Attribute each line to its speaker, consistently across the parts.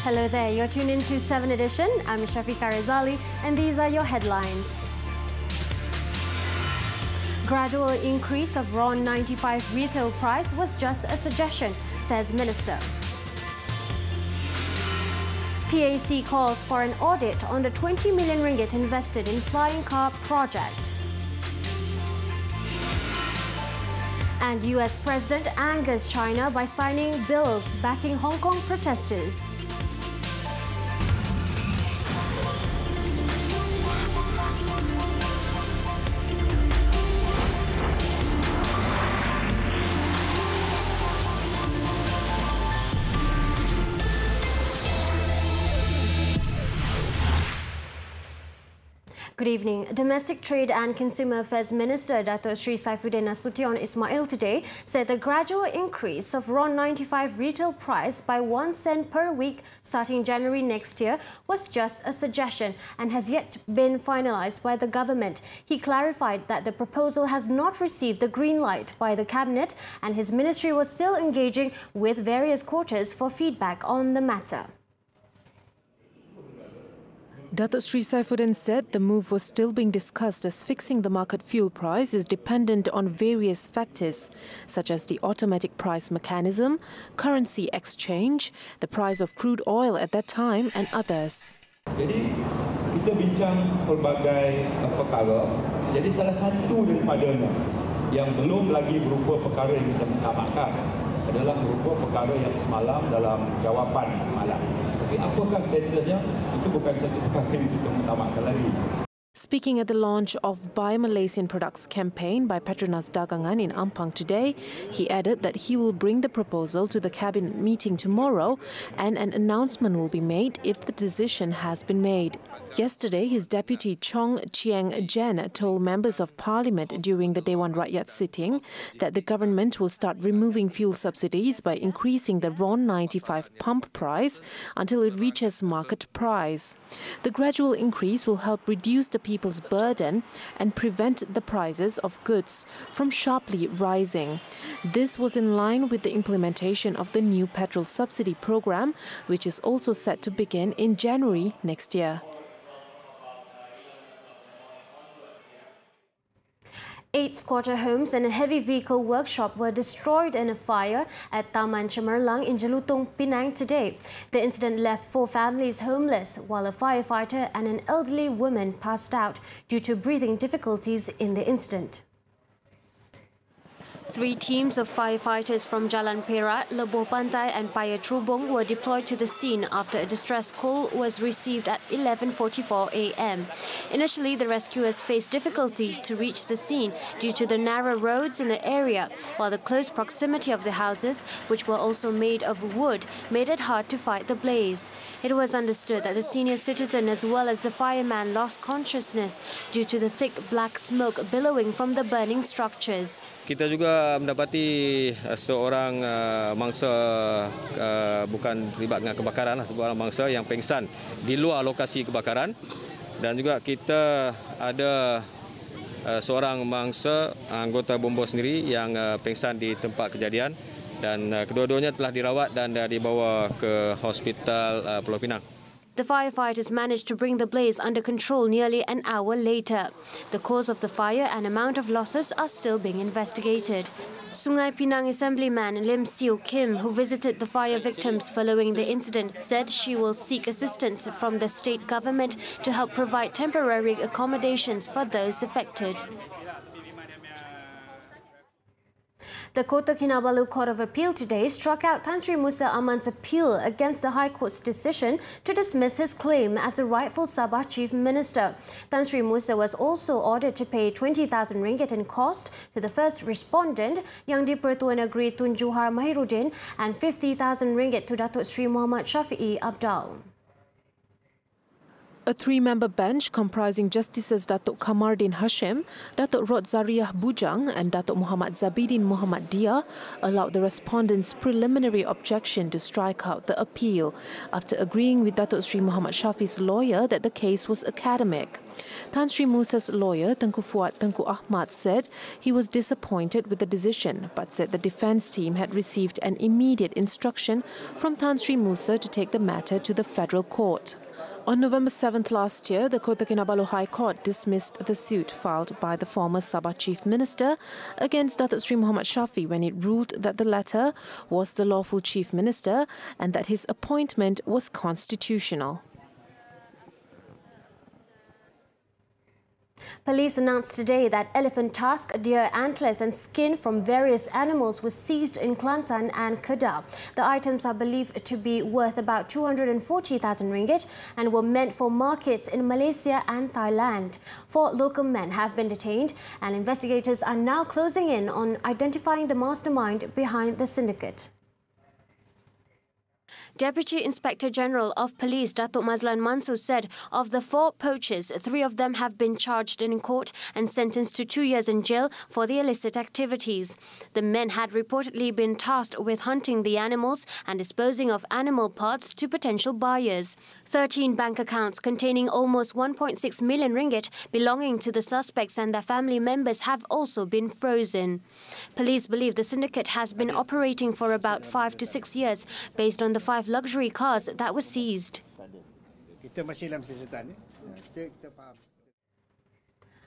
Speaker 1: Hello there, you're tuned into 7 Edition. I'm Shafiqa Rizali and these are your headlines. Gradual increase of RON 95 retail price was just a suggestion, says Minister. PAC calls for an audit on the 20 million ringgit invested in flying car project. And US President angers China by signing bills backing Hong Kong protesters. Good evening. Domestic Trade and Consumer Affairs Minister Dato Sri Saifuddin Nasution Ismail today said the gradual increase of RON 95 retail price by 1 cent per week starting January next year was just a suggestion and has yet been finalised by the government. He clarified that the proposal has not received the green light by the Cabinet and his ministry was still engaging with various quarters for feedback on the matter.
Speaker 2: Dato Sri Saifuddin said the move was still being discussed as fixing the market fuel price is dependent on various factors such as the automatic price mechanism, currency exchange, the price of crude oil at that time and others.
Speaker 3: Jadi kita bincang pelbagai perkara. Jadi salah satu daripadanya yang belum lagi berupa perkara yang kita mutamakkan adalah berupa perkara yang semalam dalam jawapan malam. Tapi apakah statusnya? Itu bukan satu perkara yang kita mutamakkan lagi.
Speaker 2: Speaking at the launch of Buy Malaysian Products campaign by Petronas Dagangan in Ampang today, he added that he will bring the proposal to the cabinet meeting tomorrow and an announcement will be made if the decision has been made. Yesterday, his deputy Chong Chieng Jen told members of parliament during the Dewan Rakyat sitting that the government will start removing fuel subsidies by increasing the RON 95 pump price until it reaches market price. The gradual increase will help reduce the people's burden and prevent the prices of goods from sharply rising. This was in line with the implementation of the new petrol subsidy program, which is also set to begin in January next year.
Speaker 1: 8 squatter homes and a heavy vehicle workshop were destroyed in a fire at Taman Cemerlang in Jelutong, Penang today. The incident left 4 families homeless, while a firefighter and an elderly woman passed out due to breathing difficulties in the incident. 3 teams of firefighters from Jalan Perak, Lebuh Pantai and Paya Trubong were deployed to the scene after a distress call was received at 11:44 a.m. Initially, the rescuers faced difficulties to reach the scene due to the narrow roads in the area, while the close proximity of the houses, which were also made of wood, made it hard to fight the blaze. It was understood that the senior citizen as well as the fireman lost consciousness due to the thick black smoke billowing from the burning structures.
Speaker 4: Kita juga mendapati seorang mangsa bukan terlibat dengan kebakaran, seorang mangsa yang pengsan di luar lokasi kebakaran dan juga kita ada seorang mangsa anggota bombo sendiri yang pengsan di tempat kejadian dan kedua-duanya telah dirawat dan dibawa ke Hospital Pulau Pinang.
Speaker 1: The firefighters managed to bring the blaze under control nearly an hour later. The cause of the fire and amount of losses are still being investigated. Sungai Pinang Assemblyman Lim Siu Kim, who visited the fire victims following the incident, said she will seek assistance from the state government to help provide temporary accommodations for those affected. The Kota Kinabalu Court of Appeal today struck out Tan Sri Musa Aman's appeal against the High Court's decision to dismiss his claim as the rightful Sabah Chief Minister. Tan Sri Musa was also ordered to pay 20,000 ringgit in cost to the first respondent, Yang di-Pertua Negeri Tun Johar Mahiruddin, and 50,000 ringgit to Datuk Sri Muhammad Shafi'i Abdal.
Speaker 2: A three-member bench comprising Justices Datuk Kamardin Hashim, Datuk Rod Zariah Bujang and Datuk Muhammad Zabidin Muhammad Dia allowed the respondents' preliminary objection to strike out the appeal after agreeing with Datuk Sri Muhammad Shafi's lawyer that the case was academic. Tan Sri Musa's lawyer, Tengku Fuad Tengku Ahmad, said he was disappointed with the decision but said the defence team had received an immediate instruction from Tan Sri Musa to take the matter to the federal court. On November 7th last year, the Kota Kinabalu High Court dismissed the suit filed by the former Sabah Chief Minister against Datuk Sri Muhammad Shafi when it ruled that the latter was the lawful Chief Minister and that his appointment was constitutional.
Speaker 1: Police announced today that elephant tusk, deer antlers and skin from various animals was seized in Kelantan and Kedah. The items are believed to be worth about 240,000 ringgit and were meant for markets in Malaysia and Thailand. 4 local men have been detained and investigators are now closing in on identifying the mastermind behind the syndicate. Deputy Inspector General of Police Datuk Mazlan Mansur said of the 4 poachers, 3 of them have been charged in court and sentenced to 2 years in jail for the illicit activities. The men had reportedly been tasked with hunting the animals and disposing of animal parts to potential buyers. 13 bank accounts containing almost 1.6 million ringgit belonging to the suspects and their family members have also been frozen. Police believe the syndicate has been operating for about 5 to 6 years based on the 5 luxury cars that were seized.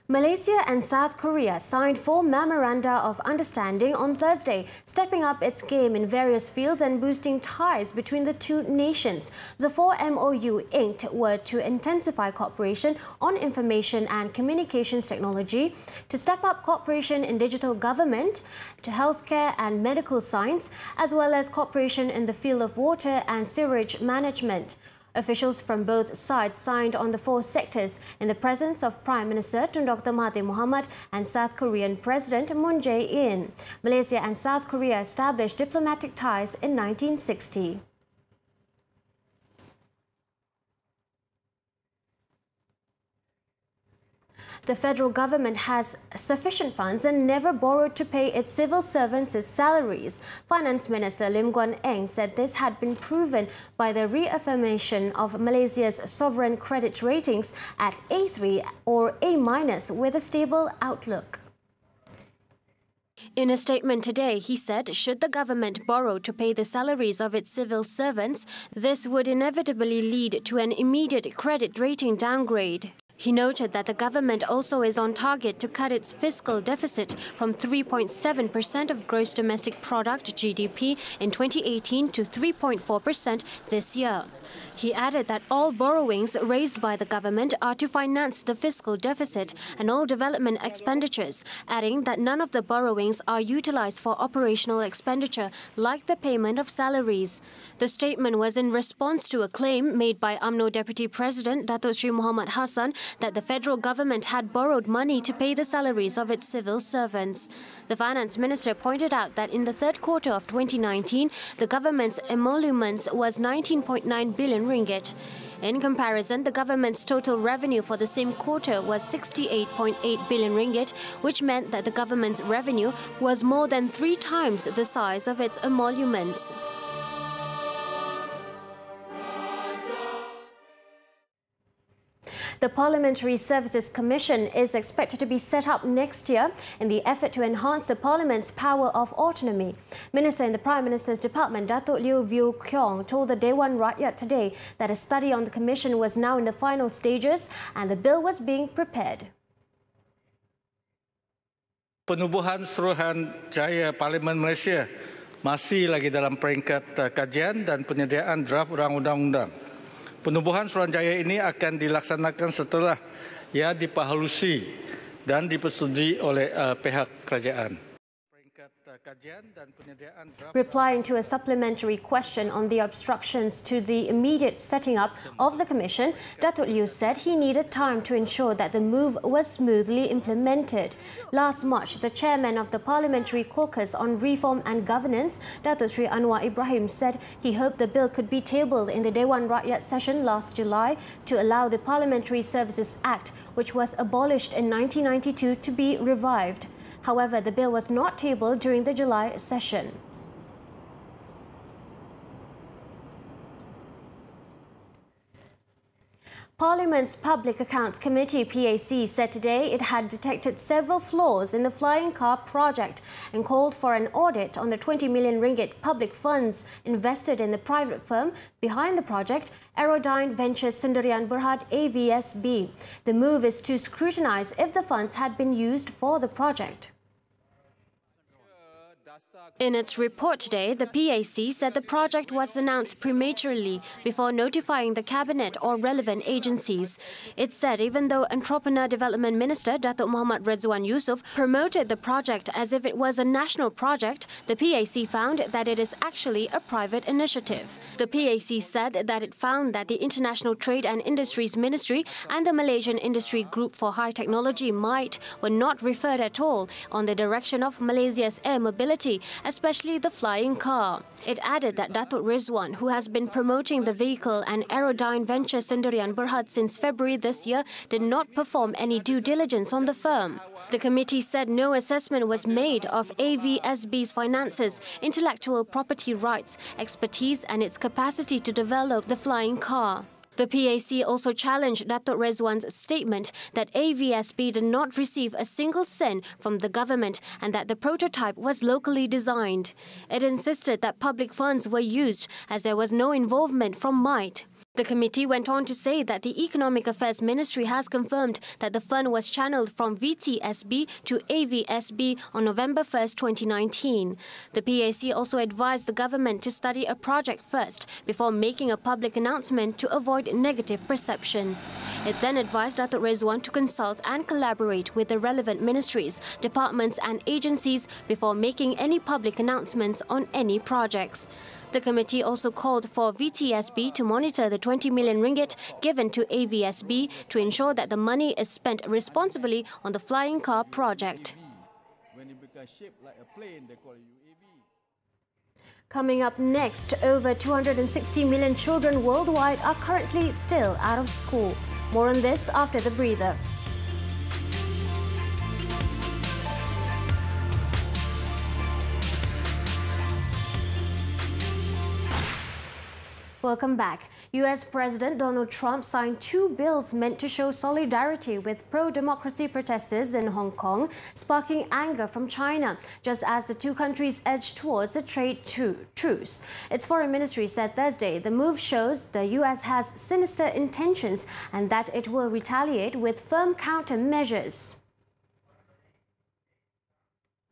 Speaker 1: Malaysia and South Korea signed 4 memoranda of understanding on Thursday, stepping up its game in various fields and boosting ties between the 2 nations. The 4 MOU inked were to intensify cooperation on information and communications technology, to step up cooperation in digital government, to healthcare and medical science, as well as cooperation in the field of water and sewage management. Officials from both sides signed on the 4 sectors in the presence of Prime Minister Tun Dr. Mahathir Mohamad and South Korean President Moon Jae-in. Malaysia and South Korea established diplomatic ties in 1960. The federal government has sufficient funds and never borrowed to pay its civil servants' salaries. Finance Minister Lim Guan Eng said this had been proven by the reaffirmation of Malaysia's sovereign credit ratings at A3 or A- with a stable outlook. In a statement today, he said should the government borrow to pay the salaries of its civil servants, this would inevitably lead to an immediate credit rating downgrade. He noted that the government also is on target to cut its fiscal deficit from 3.7% of gross domestic product (GDP) in 2018 to 3.4% this year. He added that all borrowings raised by the government are to finance the fiscal deficit and all development expenditures, adding that none of the borrowings are utilized for operational expenditure like the payment of salaries. The statement was in response to a claim made by UMNO Deputy President Datuk Sri Muhammad Hassan that the federal government had borrowed money to pay the salaries of its civil servants. The finance minister pointed out that in the 3rd quarter of 2019, the government's emoluments was 19.9 billion ringgit. In comparison, the government's total revenue for the same quarter was 68.8 billion ringgit, which meant that the government's revenue was more than 3 times the size of its emoluments. The Parliamentary Services Commission is expected to be set up next year in the effort to enhance the Parliament's power of autonomy. Minister in the Prime Minister's Department, Datuk Liew View Keong, told the Dewan Rakyat today that a study on the Commission was now in the final stages and the bill was being prepared.
Speaker 5: Penubuhan Suruhanjaya Parlimen Malaysia masih lagi dalam peringkat kajian dan penyediaan draft undang-undang. Penubuhan Suruhanjaya ini akan dilaksanakan setelah ia diperhalusi dan dipersetujui oleh pihak kerajaan. Peringkat kajian dan penyediaan draft.
Speaker 1: Replying to a supplementary question on the obstructions to the immediate setting up of the commission, Datuk Liew said he needed time to ensure that the move was smoothly implemented. Last March, the chairman of the Parliamentary Caucus on Reform and Governance, Datuk Sri Anwar Ibrahim, said he hoped the bill could be tabled in the Dewan Rakyat session last July to allow the Parliamentary Services Act, which was abolished in 1992, to be revived. However, the bill was not tabled during the July session. Parliament's Public Accounts Committee (PAC) said today it had detected several flaws in the flying car project and called for an audit on the 20 million ringgit public funds invested in the private firm behind the project, Aerodyne Ventures Sendirian Berhad (AVSB). The move is to scrutinise if the funds had been used for the project. In its report today, the PAC said the project was announced prematurely before notifying the Cabinet or relevant agencies. It said even though Entrepreneur Development Minister Datuk Mohammad Redzuan Yusof promoted the project as if it was a national project, the PAC found that it is actually a private initiative. The PAC said that it found that the International Trade and Industries Ministry and the Malaysian Industry Group for High Technology MITE were not referred at all on the direction of Malaysia's air mobility, especially the flying car. It added that Datuk Rizwan, who has been promoting the vehicle and Aerodyne Venture Sendirian Berhad since February this year, did not perform any due diligence on the firm. The committee said no assessment was made of AVSB's finances, intellectual property rights, expertise and its capacity to develop the flying car. The PAC also challenged Datuk Rizwan's statement that AVSB did not receive a single cent from the government and that the prototype was locally designed. It insisted that public funds were used as there was no involvement from MITE. The committee went on to say that the Economic Affairs Ministry has confirmed that the fund was channeled from VTSB to AVSB on November 1, 2019. The PAC also advised the government to study a project first before making a public announcement to avoid negative perception. It then advised Datuk Rizwan to consult and collaborate with the relevant ministries, departments and agencies before making any public announcements on any projects. The committee also called for VTSB to monitor the 20 million ringgit given to AVSB to ensure that the money is spent responsibly on the flying car project.
Speaker 6: When it becomes shaped like a plane, they call it UAV.
Speaker 1: Coming up next, over 260 million children worldwide are currently still out of school. More on this after the breather. Welcome back. US President Donald Trump signed 2 bills meant to show solidarity with pro-democracy protesters in Hong Kong, sparking anger from China, just as the two countries edge towards a trade truce. Its foreign ministry said Thursday the move shows the US has sinister intentions and that it will retaliate with firm countermeasures.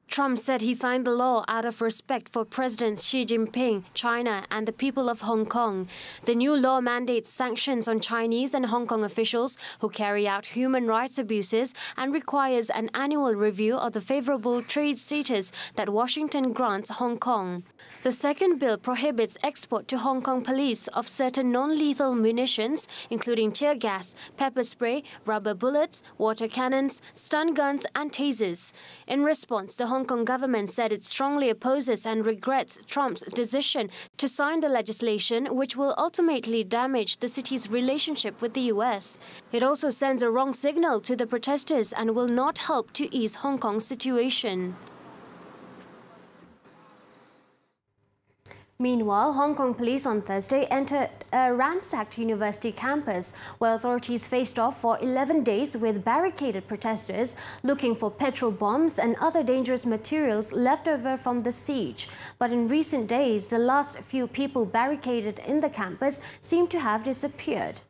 Speaker 1: Trump said he signed the law out of respect for President Xi Jinping, China, and the people of Hong Kong. The new law mandates sanctions on Chinese and Hong Kong officials who carry out human rights abuses and requires an annual review of the favorable trade status that Washington grants Hong Kong. The second bill prohibits export to Hong Kong police of certain non-lethal munitions, including tear gas, pepper spray, rubber bullets, water cannons, stun guns, and tasers. In response, the Hong Kong government said it strongly opposes and regrets Trump's decision to sign the legislation, which will ultimately damage the city's relationship with the US. It also sends a wrong signal to the protesters and will not help to ease Hong Kong's situation. Meanwhile, Hong Kong police on Thursday entered a ransacked university campus where authorities faced off for 11 days with barricaded protesters looking for petrol bombs and other dangerous materials left over from the siege. But in recent days, the last few people barricaded in the campus seem to have disappeared.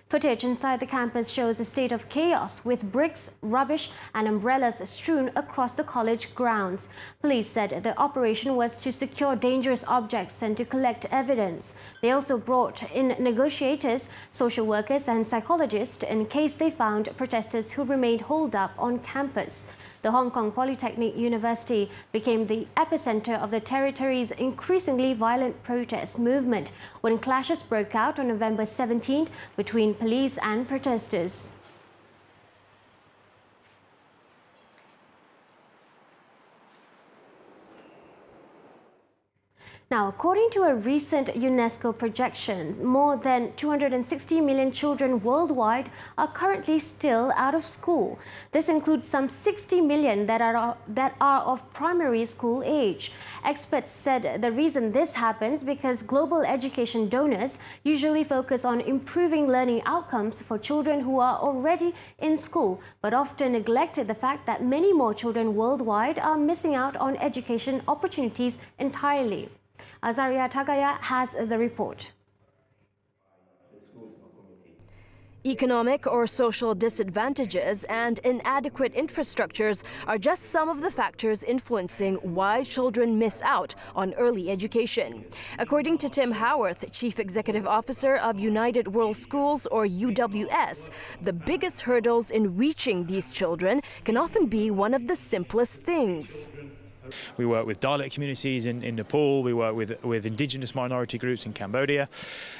Speaker 1: Footage inside the campus shows a state of chaos with bricks, rubbish and umbrellas strewn across the college grounds. Police said the operation was to secure dangerous objects and to collect evidence. They also brought in negotiators, social workers and psychologists in case they found protesters who remained holed up on campus. The Hong Kong Polytechnic University became the epicenter of the territory's increasingly violent protest movement when clashes broke out on November 17th between police and protesters. Now, according to a recent UNESCO projection, more than 260 million children worldwide are currently still out of school. This includes some 60 million that are of primary school age. Experts said the reason this happens because global education donors usually focus on improving learning outcomes for children who are already in school, but often neglected the fact that many more children worldwide are missing out on education opportunities entirely. Azaria Tagaya has the report.
Speaker 7: Economic or social disadvantages and inadequate infrastructures are just some of the factors influencing why children miss out on early education. According to Tim Howarth, Chief Executive Officer of United World Schools, or UWS, the biggest hurdles in reaching these children can often be one of the simplest things.
Speaker 8: We work with Dalit communities in Nepal, we work with indigenous minority groups in Cambodia,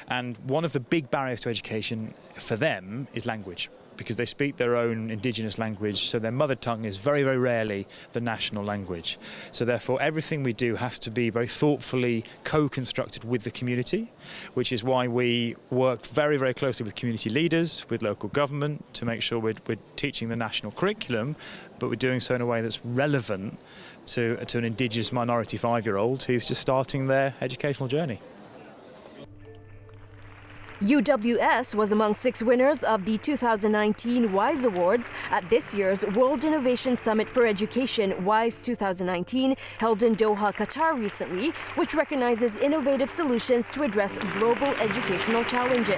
Speaker 8: and one of the big barriers to education for them is language, because they speak their own indigenous language, so their mother tongue is very, very rarely the national language. So therefore everything we do has to be very thoughtfully co-constructed with the community, which is why we work very, very closely with community leaders, with local government, to make sure we're teaching the national curriculum, but we're doing so in a way that's relevant to an indigenous minority 5-year-old who's just starting their educational journey.
Speaker 7: UWS was among 6 winners of the 2019 WISE Awards at this year's World Innovation Summit for Education WISE 2019 held in Doha, Qatar recently, which recognizes innovative solutions to address global educational challenges.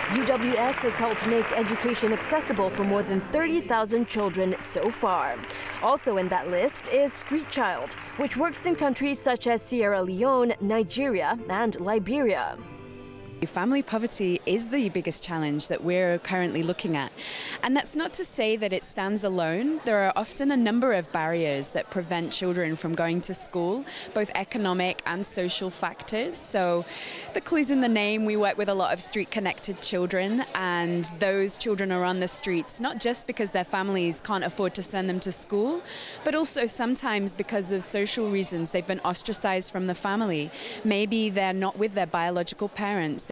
Speaker 7: UWS has helped make education accessible for more than 30,000 children so far. Also in that list is Street Child, which works in countries such as Sierra Leone, Nigeria, and Liberia.
Speaker 9: Family poverty is the biggest challenge that we're currently looking at. And that's not to say that it stands alone. There are often a number of barriers that prevent children from going to school, both economic and social factors. So the clue's in the name. We work with a lot of street-connected children, and those children are on the streets not just because their families can't afford to send them to school, but also sometimes because of social reasons. They've been ostracized from the family. Maybe they're not with their biological parents.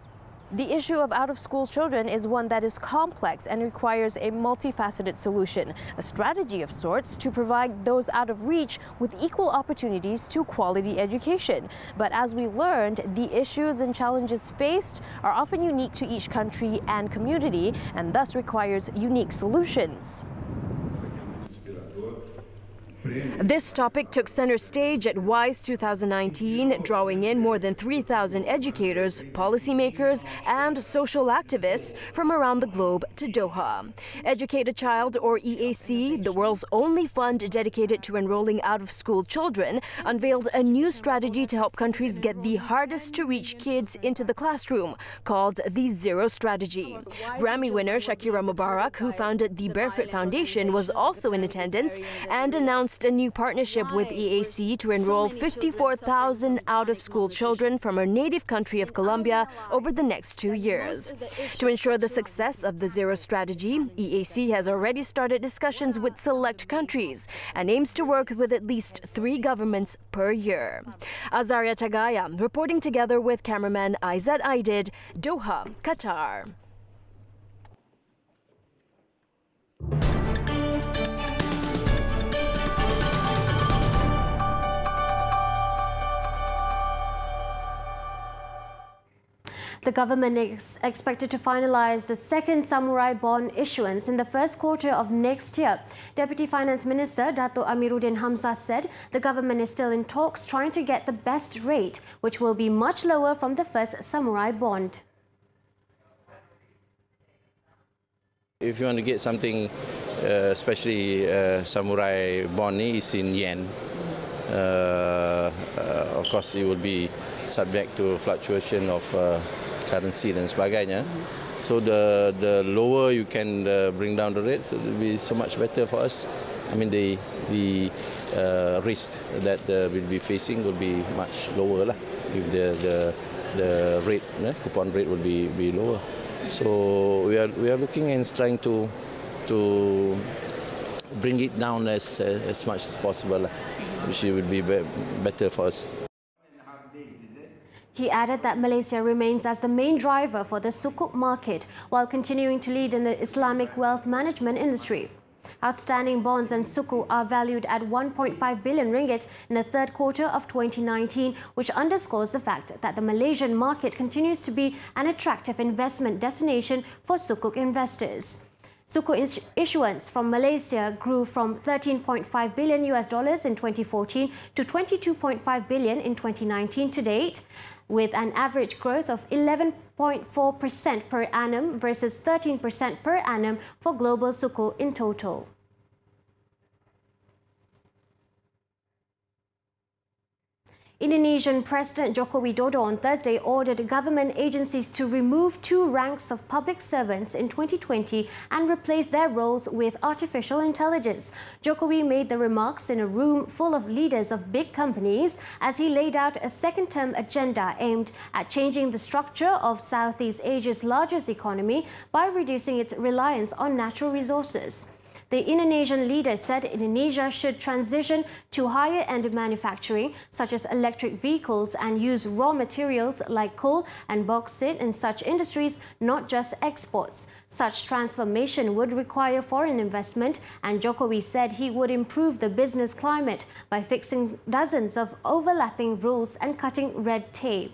Speaker 7: The issue of out-of-school children is one that is complex and requires a multifaceted solution, a strategy of sorts to provide those out of reach with equal opportunities to quality education. But as we learned, the issues and challenges faced are often unique to each country and community, and thus requires unique solutions. This topic took center stage at WISE 2019, drawing in more than 3,000 educators, policymakers, and social activists from around the globe to Doha. Educate a Child, or EAC, the world's only fund dedicated to enrolling out-of-school children, unveiled a new strategy to help countries get the hardest-to-reach kids into the classroom, called the Zero Strategy. Grammy winner Shakira Mubarak, who founded the Barefoot Foundation, was also in attendance and announced a new partnership with EAC to enroll 54,000 out-of-school children from her native country of Colombia over the next 2 years. To ensure the success of the Zero Strategy, EAC has already started discussions with select countries and aims to work with at least 3 governments per year. Azaria Tagaya, reporting together with cameraman Aizat Aidid, Doha, Qatar.
Speaker 1: The government is expected to finalize the second samurai bond issuance in the first quarter of next year. Deputy Finance Minister Dato' Amiruddin Hamzah said the government is still in talks trying to get the best rate, which will be much lower from the first samurai bond.
Speaker 6: If you want to get something, especially samurai bond is in yen, of course it will be subject to fluctuation of currency dan sebagainya. So the lower you can bring down the rate, so it will be so much better for us. I mean, the risk that we'll be facing will be much lower lah, if the rate, coupon rate will be lower. So we are looking and trying to bring it down as much as possible, which will be better for us.
Speaker 1: He added that Malaysia remains as the main driver for the sukuk market while continuing to lead in the Islamic wealth management industry. Outstanding bonds and sukuk are valued at 1.5 billion ringgit in the third quarter of 2019, which underscores the fact that the Malaysian market continues to be an attractive investment destination for sukuk investors. Sukuk issuance from Malaysia grew from $13.5 billion in 2014 to $22.5 billion in 2019 to date, with an average growth of 11.4% per annum versus 13% per annum for global sukuk in total. Indonesian President Joko Widodo on Thursday ordered government agencies to remove 2 ranks of public servants in 2020 and replace their roles with artificial intelligence. Jokowi made the remarks in a room full of leaders of big companies as he laid out a second-term agenda aimed at changing the structure of Southeast Asia's largest economy by reducing its reliance on natural resources. The Indonesian leader said Indonesia should transition to higher-end manufacturing, such as electric vehicles, and use raw materials like coal and bauxite in such industries, not just exports. Such transformation would require foreign investment, and Jokowi said he would improve the business climate by fixing dozens of overlapping rules and cutting red tape.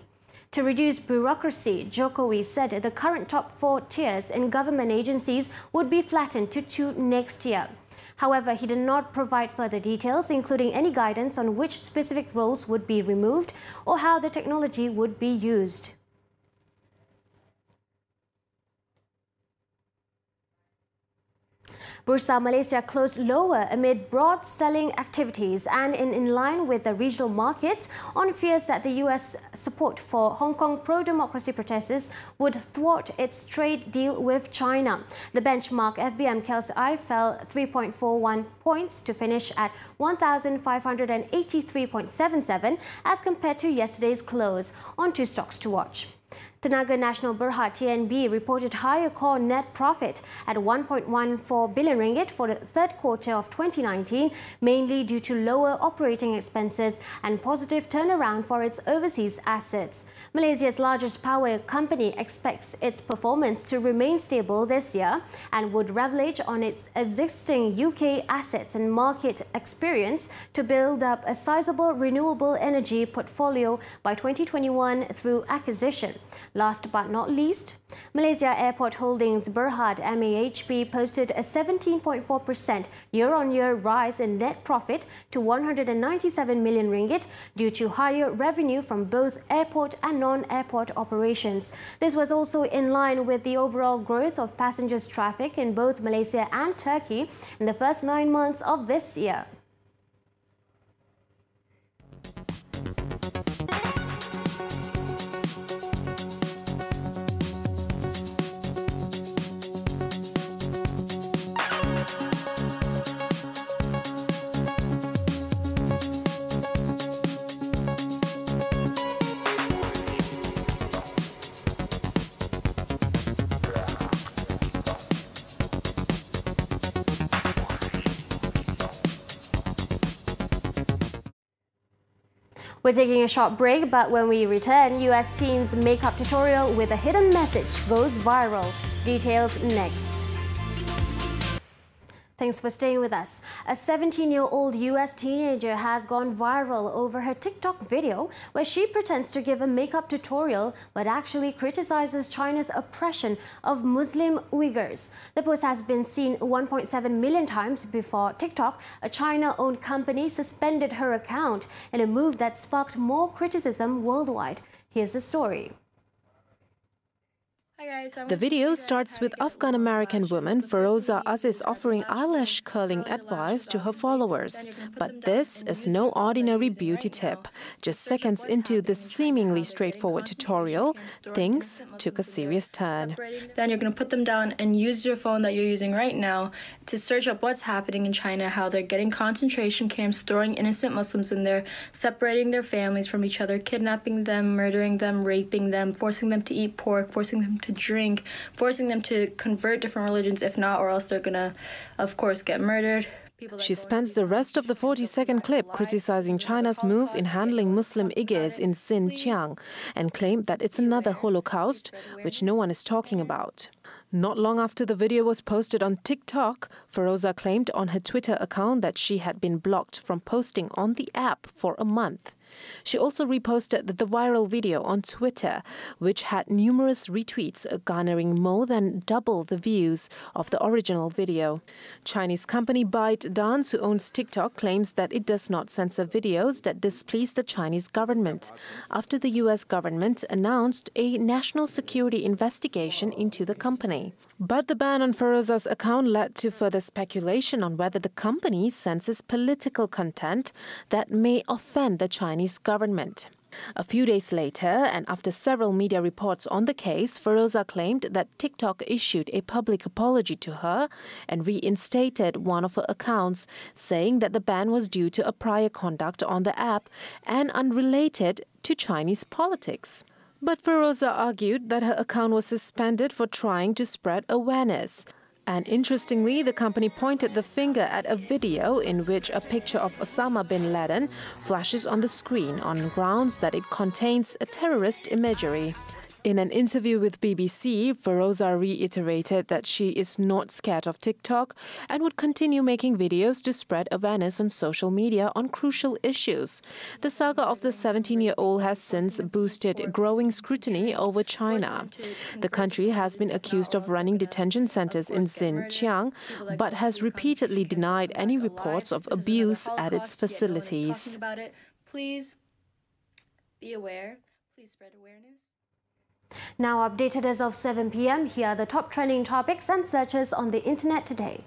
Speaker 1: To reduce bureaucracy, Jokowi said the current top 4 tiers in government agencies would be flattened to 2 next year. However, he did not provide further details, including any guidance on which specific roles would be removed or how the technology would be used. Bursa Malaysia closed lower amid broad selling activities and in line with the regional markets on fears that the US support for Hong Kong pro-democracy protesters would thwart its trade deal with China. The benchmark FBM KLCI fell 3.41 points to finish at 1,583.77 as compared to yesterday's close. On to stocks to watch. Tenaga Nasional Berhad TNB reported higher core net profit at 1.14 billion ringgit for the third quarter of 2019, mainly due to lower operating expenses and positive turnaround for its overseas assets. Malaysia's largest power company expects its performance to remain stable this year and would leverage on its existing UK assets and market experience to build up a sizable renewable energy portfolio by 2021 through acquisition. Last but not least, Malaysia Airport Holdings Berhad MAHB posted a 17.4% year-on-year rise in net profit to 197 million ringgit due to higher revenue from both airport and non-airport operations. This was also in line with the overall growth of passengers traffic in both Malaysia and Turkey in the first 9 months of this year. We're taking a short break, but when we return, US teen's makeup tutorial with a hidden message goes viral. Details next. Thanks for staying with us. A 17-year-old US teenager has gone viral over her TikTok video where she pretends to give a makeup tutorial but actually criticizes China's oppression of Muslim Uyghurs. The post has been seen 1.7 million times before TikTok, a China-owned company, suspended her account in a move that sparked more criticism worldwide. Here's the story.
Speaker 2: The video starts with Afghan-American woman Feroza Aziz offering eyelash curling advice to her followers. But this is no ordinary beauty tip. Just seconds into this seemingly straightforward tutorial, things took a serious turn.
Speaker 10: Then you're going to put them down and use your phone that you're using right now to search up what's happening in China, how they're getting concentration camps, throwing innocent Muslims in there, separating their families from each other, kidnapping them, murdering them, raping them, forcing them to eat pork, forcing them to drink, forcing them to convert different religions, if not, or else they're gonna, of course, get murdered.
Speaker 2: She spends the rest of the 40-second clip criticizing China's move in handling Muslim Uyghurs in Xinjiang and claimed that it's another Holocaust, which no one is talking about. Not long after the video was posted on TikTok, Feroza claimed on her Twitter account that she had been blocked from posting on the app for a month. She also reposted the viral video on Twitter, which had numerous retweets, garnering more than double the views of the original video. Chinese company ByteDance, who owns TikTok, claims that it does not censor videos that displease the Chinese government, after the U.S. government announced a national security investigation into the company. But the ban on Feroza's account led to further speculation on whether the company censors political content that may offend the Chinese government. A few days later, and after several media reports on the case, Feroza claimed that TikTok issued a public apology to her and reinstated one of her accounts, saying that the ban was due to a prior conduct on the app and unrelated to Chinese politics. But Feroza argued that her account was suspended for trying to spread awareness. And interestingly, the company pointed the finger at a video in which a picture of Osama bin Laden flashes on the screen on grounds that it contains a terrorist imagery. In an interview with BBC, Feroza reiterated that she is not scared of TikTok and would continue making videos to spread awareness on social media on crucial issues. The saga of the 17-year-old has since boosted growing scrutiny over China. The country has been accused of running detention centers in Xinjiang, but has repeatedly denied any reports of abuse at its facilities.
Speaker 10: Please be aware. Please spread awareness.
Speaker 1: Now updated as of 7 p.m, here are the top trending topics and searches on the internet today.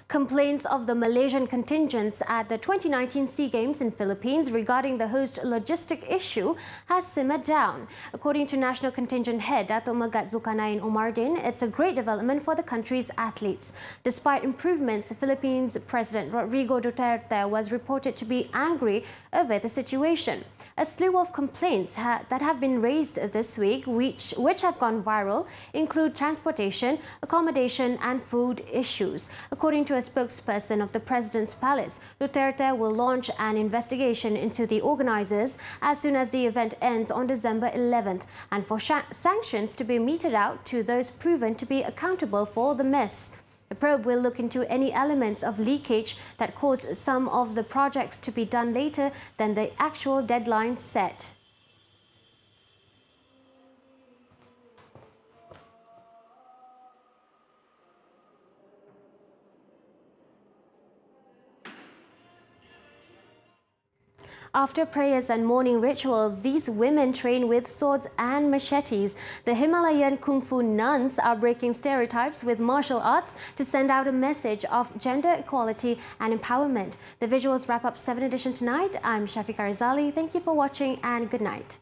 Speaker 1: Complaints of the Malaysian contingents at the 2019 SEA Games in Philippines regarding the host logistic issue has simmered down. According to National Contingent Head Datuk Megat Zulkarnain Omardin, it's a great development for the country's athletes. Despite improvements, Philippines President Rodrigo Duterte was reported to be angry over the situation. A slew of complaints that have been raised this week, which have gone viral, include transportation, accommodation and food issues. According to a spokesperson of the President's Palace, Duterte will launch an investigation into the organisers as soon as the event ends on December 11th, and for sanctions to be meted out to those proven to be accountable for the mess. The probe will look into any elements of leakage that caused some of the projects to be done later than the actual deadline set. After prayers and morning rituals, these women train with swords and machetes. The Himalayan Kung Fu nuns are breaking stereotypes with martial arts to send out a message of gender equality and empowerment. The visuals wrap up 7 Edition tonight. I'm Shafiqa Rizali. Thank you for watching and good night.